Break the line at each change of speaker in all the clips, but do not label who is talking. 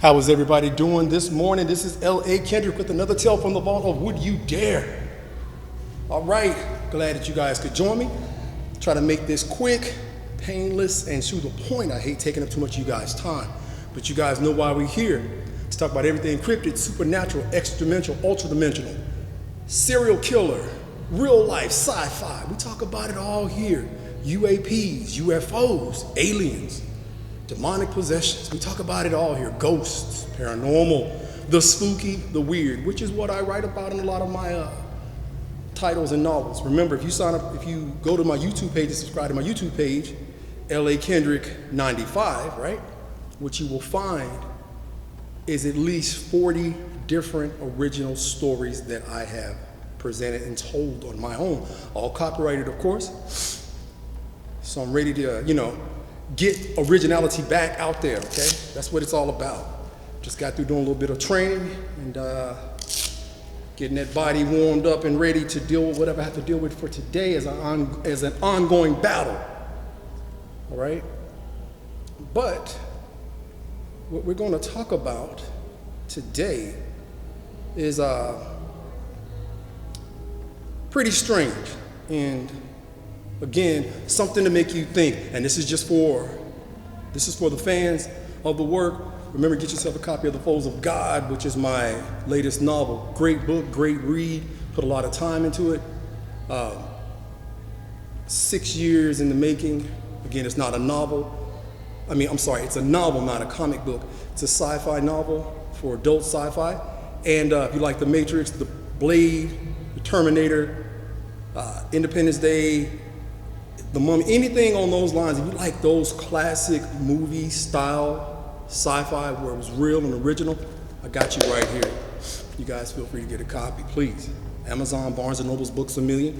How is everybody doing this morning? This is L.A.Kendrick with another tale from the vault of Would You Dare? All right, glad that you guys could join me. Try to make this quick, painless, and to the point. I hate taking up too much of you guys' time, but you guys know why we're here. To talk about everything encrypted, supernatural, extra-dimensional, ultra-dimensional, serial killer, real life, sci-fi. We talk about it all here. UAPs, UFOs, aliens, demonic possessions. We talk about it all here. Ghosts, paranormal, the spooky, the weird, which is what I write about in a lot of my titles and novels. Remember, if you go to my YouTube page and subscribe to my YouTube page, L.A.Kendrick 95, right? What you will find is at least 40 different original stories that I have presented and told on my own, all copyrighted, of course. So I'm ready to, get originality back out there, okay? That's what it's all about. Just got through doing a little bit of training and getting that body warmed up and ready to deal with whatever I have to deal with for today as an ongoing battle, all right? But what we're going to talk about today is pretty strange, and again, something to make you think. And this is for the fans of the work. Remember, get yourself a copy of The Foes of God, which is my latest novel. Great book, great read, put a lot of time into it. 6 years in the making. Again, it's not a novel. It's a novel, not a comic book. It's a sci-fi novel for adult sci-fi. And if you like The Matrix, The Blade, The Terminator, Independence Day, The Mummy, anything on those lines, if you like those classic movie style sci-fi where it was real and original, I got you right here. You guys feel free to get a copy, please. Amazon, Barnes & Noble's, Books A Million.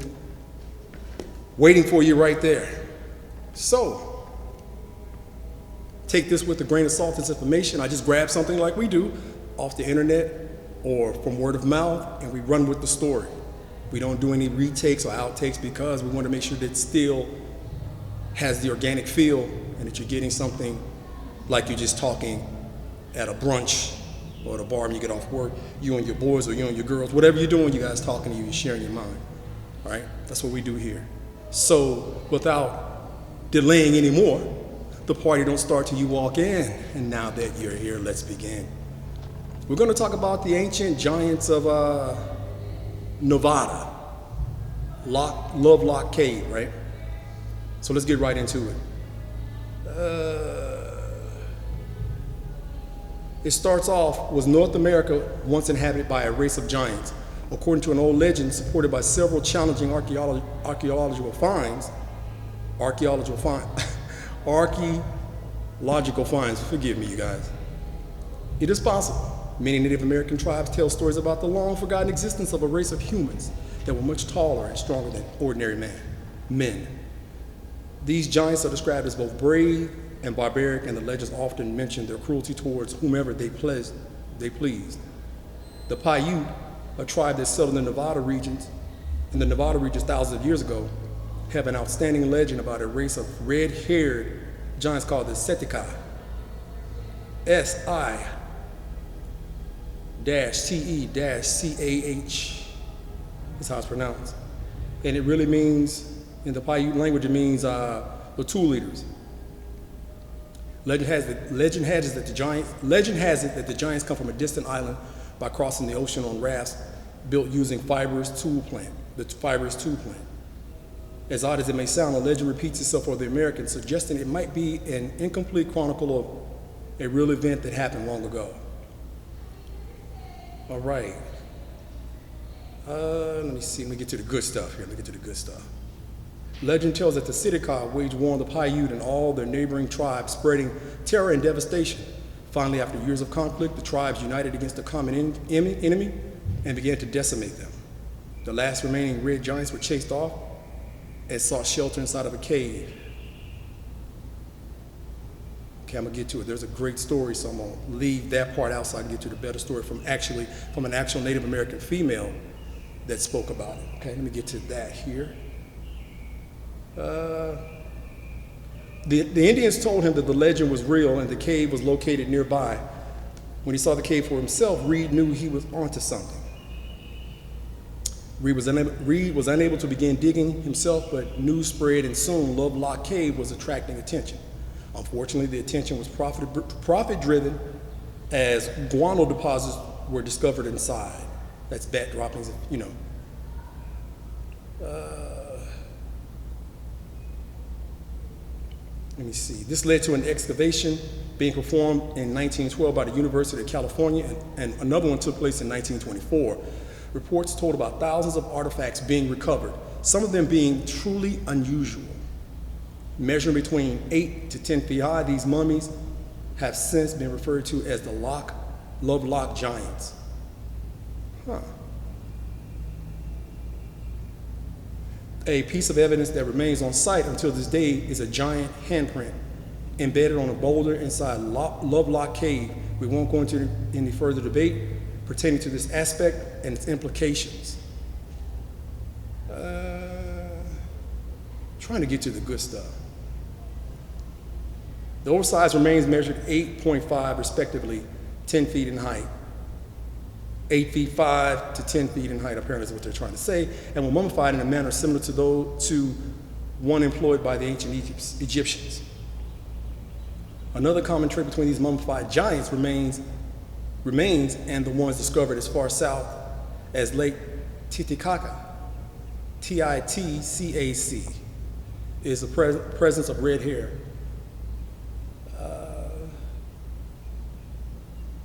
Waiting for you right there. So, take this with a grain of salt, this information. I just grab something like we do off the internet or from word of mouth, and we run with the story. We don't do any retakes or outtakes because we want to make sure that it still has the organic feel and that you're getting something like you're just talking at a brunch or at a bar when you get off work, you and your boys or you and your girls, whatever you're doing, you guys talking to you, you're sharing your mind, all right? That's what we do here. So without delaying anymore, the party don't start till you walk in. And now that you're here, let's begin. We're going to talk about the ancient giants of Nevada, Lovelock Cave, right? So let's get right into it. It starts off, was North America once inhabited by a race of giants? According to an old legend supported by several challenging archaeological finds, forgive me you guys. It is possible. Many Native American tribes tell stories about the long-forgotten existence of a race of humans that were much taller and stronger than ordinary men. These giants are described as both brave and barbaric, and the legends often mention their cruelty towards whomever they pleased. The Paiute, a tribe that settled in the Nevada regions thousands of years ago, have an outstanding legend about a race of red-haired giants called the Setika. S-I-T-E-C-A-H is how it's pronounced. And it really means, in the Paiute language, it means the tool leaders. Legend has it that the giants come from a distant island by crossing the ocean on rafts built using the fibrous tool plant. As odd as it may sound, the legend repeats itself for the Americans, suggesting it might be an incomplete chronicle of a real event that happened long ago. All right. Let me get to the good stuff here. Legend tells that the Setika waged war on the Paiute and all their neighboring tribes, spreading terror and devastation. Finally, after years of conflict, the tribes united against a common enemy and began to decimate them. The last remaining red giants were chased off and sought shelter inside of a cave. Okay, I'm gonna get to it. There's a great story, so I'm gonna leave that part out so I can get to the better story from an actual Native American female that spoke about it. Okay, let me get to that here. The Indians told him that the legend was real and the cave was located nearby. When he saw the cave for himself, Reed knew he was onto something. Reed was unable to begin digging himself, but news spread and soon Lovelock Cave was attracting attention. Unfortunately, the attention was profit-driven as guano deposits were discovered inside. That's bat droppings, you know. Let me see. This led to an excavation being performed in 1912 by the University of California, and another one took place in 1924. Reports told about thousands of artifacts being recovered, some of them being truly unusual. Measuring between 8 to 10 feet high, these mummies have since been referred to as the Lovelock Giants. Huh. A piece of evidence that remains on site until this day is a giant handprint embedded on a boulder inside Lovelock Cave. We won't go into any further debate pertaining to this aspect and its implications. Trying to get to the good stuff. The oversized remains measured 8.5 respectively, 10 feet in height. 8 feet 5 to 10 feet in height, apparently is what they're trying to say, and were mummified in a manner similar to one employed by the ancient Egyptians. Another common trait between these mummified giants remains and the ones discovered as far south as Lake Titicaca, Titcac, is the presence of red hair.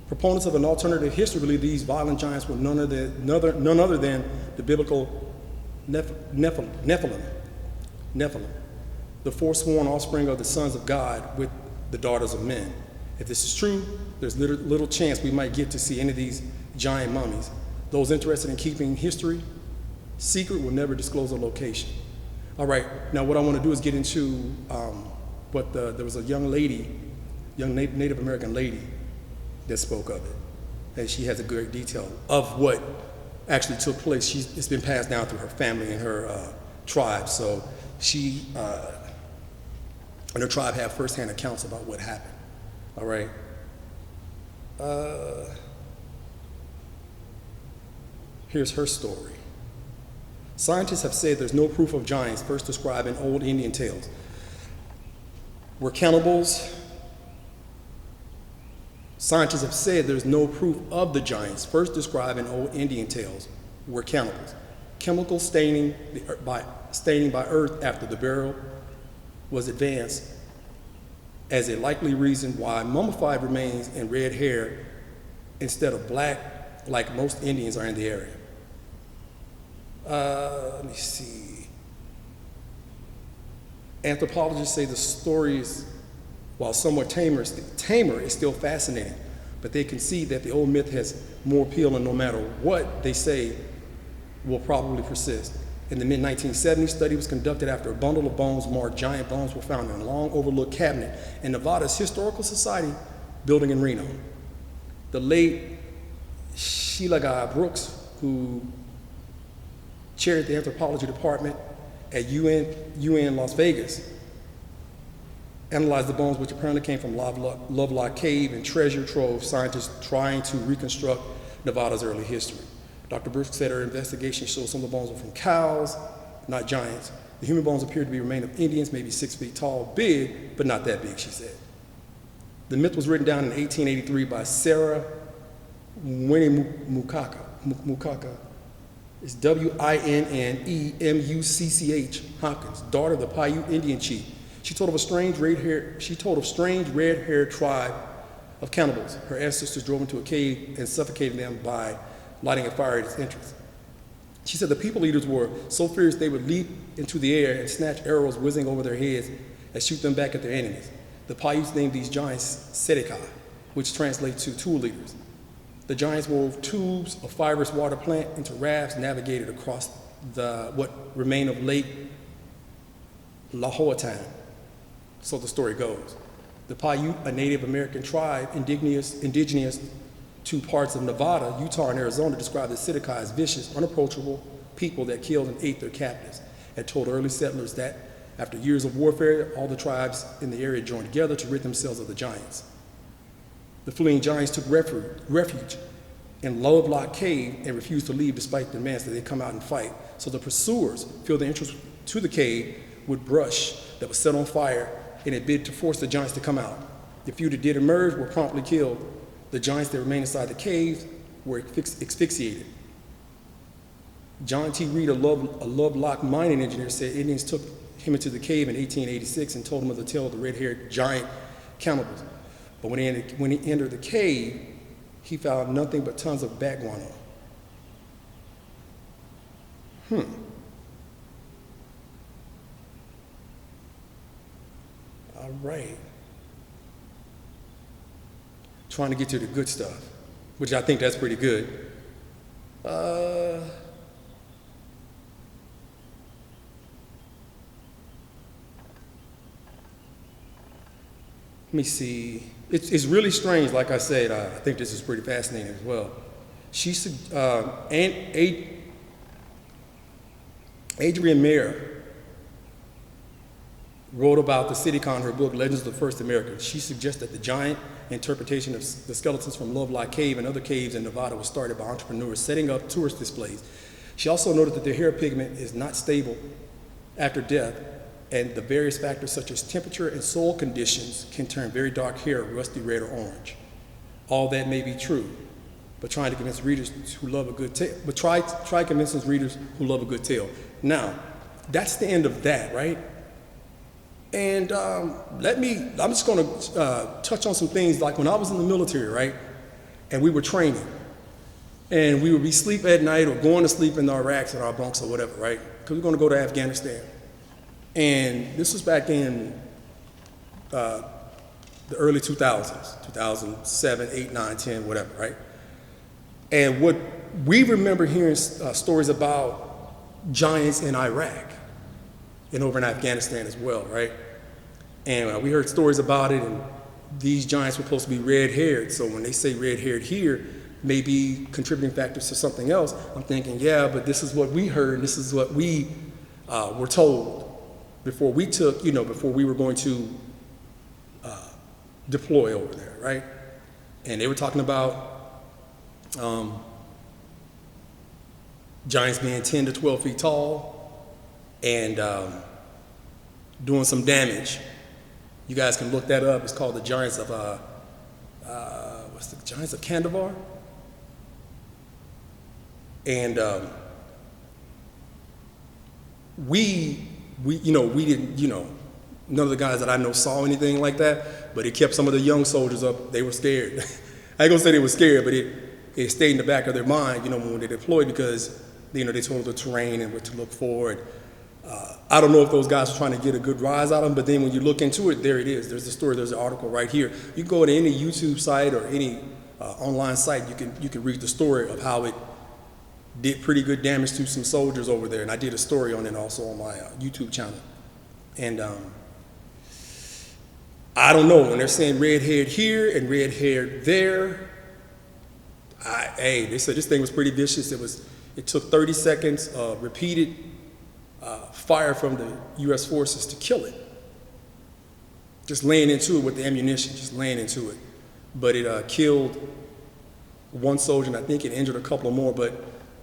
Proponents of an alternative history believe these violent giants were none other than the biblical Nephilim, the forsworn offspring of the sons of God with the daughters of men. If this is true, there's little chance we might get to see any of these giant mummies. Those interested in keeping history secret will never disclose a location. All right, now what I want to do is get into there was a young Native American lady that spoke of it. And she has a great detail of what actually took place. It's been passed down through her family and her tribe. So she and her tribe have firsthand accounts about what happened. All right. Here's her story. Scientists have said there's no proof of giants first described in old Indian tales. Were cannibals? Scientists have said there's no proof of the giants first described in old Indian tales were cannibals. Chemical staining by earth after the burial was advanced as a likely reason why mummified remains and red hair instead of black, like most Indians are in the area. Let me see. Anthropologists say the story is, while somewhat tamer, is still fascinating, but they concede that the old myth has more appeal, and no matter what they say, will probably persist. In the mid-1970s, study was conducted after a bundle of bones marked giant bones were found in a long overlooked cabinet in Nevada's Historical Society building in Reno. The late Sheila Brooks, who chaired the anthropology department at UN Las Vegas, analyzed the bones, which apparently came from Lovelock Cave and treasure trove scientists trying to reconstruct Nevada's early history. Dr. Brooks said her investigation showed some of the bones were from cows, not giants. The human bones appeared to be remains of Indians, maybe 6 feet tall, big, but not that big, she said. The myth was written down in 1883 by Sarah Winnemucca. It's Winnemucch Hopkins, daughter of the Paiute Indian chief. She told of strange red-haired tribe of cannibals. Her ancestors drove into a cave and suffocated them by lighting a fire at its entrance. She said the people eaters were so fierce they would leap into the air and snatch arrows whizzing over their heads and shoot them back at their enemies. The Paiutes named these giants Sedekai, which translates to tool eaters. The giants wove tubes of fibrous water plant into rafts navigated across what remained of Lake Lahontan. So the story goes. The Paiute, a Native American tribe indigenous to parts of Nevada, Utah, and Arizona, described the Sedekai as vicious, unapproachable people that killed and ate their captives, and told early settlers that after years of warfare, all the tribes in the area joined together to rid themselves of the giants. The fleeing giants took refuge in Lovelock cave and refused to leave despite demands that they come out and fight. So the pursuers filled the entrance to the cave with brush that was set on fire in a bid to force the giants to come out. The few that did emerge were promptly killed. The giants that remained inside the cave were asphyxiated. John T. Reed, a Lovelock mining engineer, said Indians took him into the cave in 1886 and told him of the tale of the red-haired giant cannibals. But when he entered the cave, he found nothing but tons of bat guano. All right. Trying to get to the good stuff, which I think that's pretty good. Let me see. It's really strange. Like I said, I think this is pretty fascinating as well. Adrienne Mayer wrote about the CityCon in her book, Legends of the First Americans. She suggests that the giant interpretation of the skeletons from Lovelock Cave and other caves in Nevada was started by entrepreneurs setting up tourist displays. She also noted that their hair pigment is not stable after death, and the various factors such as temperature and soil conditions can turn very dark hair rusty red or orange. All that may be true, but try convincing readers who love a good tale. Now, that's the end of that, right? And I'm just going to touch on some things like when I was in the military, right? And we were training. And we would be asleep at night or going to sleep in our racks in our bunks or whatever, right? Because we're going to go to Afghanistan. And this was back in the early 2000s, 2007, 8, 9, 10, whatever, right? And what we remember hearing stories about giants in Iraq and over in Afghanistan as well, right? And we heard stories about it, and these giants were supposed to be red-haired. So when they say red-haired here, maybe contributing factors to something else, I'm thinking, yeah, but this is what we heard, this is what we were told before we took, before we were going to deploy over there, right? And they were talking about giants being 10 to 12 feet tall and doing some damage. You guys can look that up. It's called the Giants of Giants of Kandahar. And we didn't, none of the guys that I know saw anything like that, but it kept some of the young soldiers up. They were scared. I ain't gonna say they were scared, but it stayed in the back of their mind, when they deployed, because they told the terrain and what to look for. And, I don't know if those guys were trying to get a good rise out of them, but then when you look into it, there it is. There's the story. There's an article right here. You can go to any YouTube site or any online site. You can read the story of how it did pretty good damage to some soldiers over there. And I did a story on it also on my YouTube channel. And I don't know, when they're saying red-haired here and red-haired there, they said this thing was pretty vicious. It took 30 seconds of repeated fire from the U.S. forces to kill it. Just laying into it with the ammunition, just laying into it. But it killed one soldier, and I think it injured a couple more, but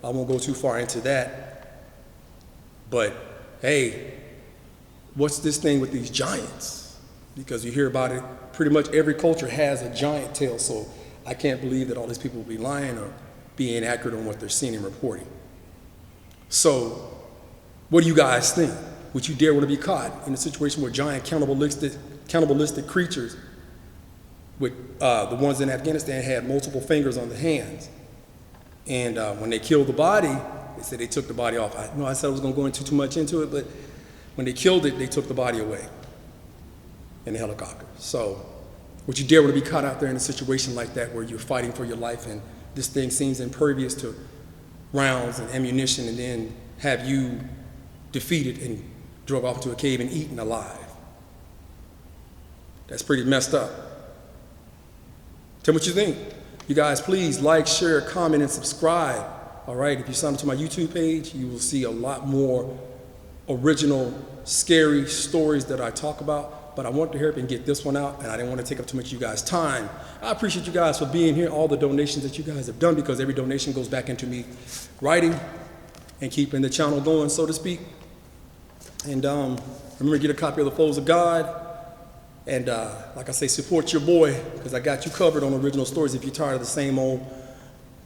I won't go too far into that. But hey, what's this thing with these giants? Because you hear about it, pretty much every culture has a giant tale, so I can't believe that all these people will be lying or being inaccurate on what they're seeing and reporting. So, what do you guys think? Would you dare want to be caught in a situation where giant cannibalistic creatures, with the ones in Afghanistan had multiple fingers on the hands, and when they killed the body, they said they took the body off. I know I said I was going to go into too much into it, but when they killed it, they took the body away in a helicopter. So, would you dare want to be caught out there in a situation like that where you're fighting for your life and this thing seems impervious to rounds and ammunition, and then have you defeated and drug off into a cave and eaten alive? That's pretty messed up. Tell me what you think. You guys, please like, share, comment, and subscribe. All right, if you sign up to my YouTube page, you will see a lot more original, scary stories that I talk about. but I wanted to hurry up and get this one out, and I didn't want to take up too much of you guys' time. I appreciate you guys for being here, all the donations that you guys have done, because every donation goes back into me writing and keeping the channel going, so to speak. And remember to get a copy of The Foes of God. And like I say, support your boy, because I got you covered on original stories. If you're tired of the same old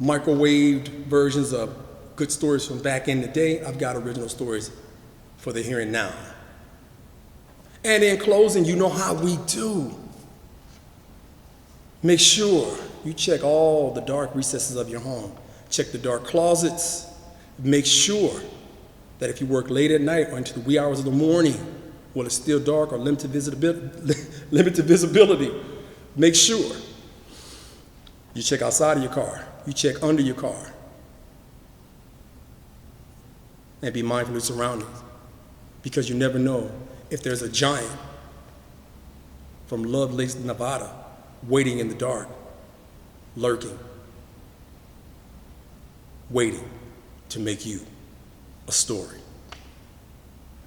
microwaved versions of good stories from back in the day, I've got original stories for the here and now. And in closing, you know how we do. Make sure you check all the dark recesses of your home. Check the dark closets. Make sure that if you work late at night or into the wee hours of the morning, while it's still dark or limited visibility, make sure you check outside of your car. You check under your car. And be mindful of your surroundings, because you never know if there's a giant from Lovelock, Nevada, waiting in the dark, lurking, waiting to make you a story.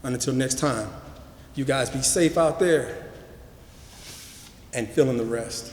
And until next time, you guys be safe out there and fill in the rest.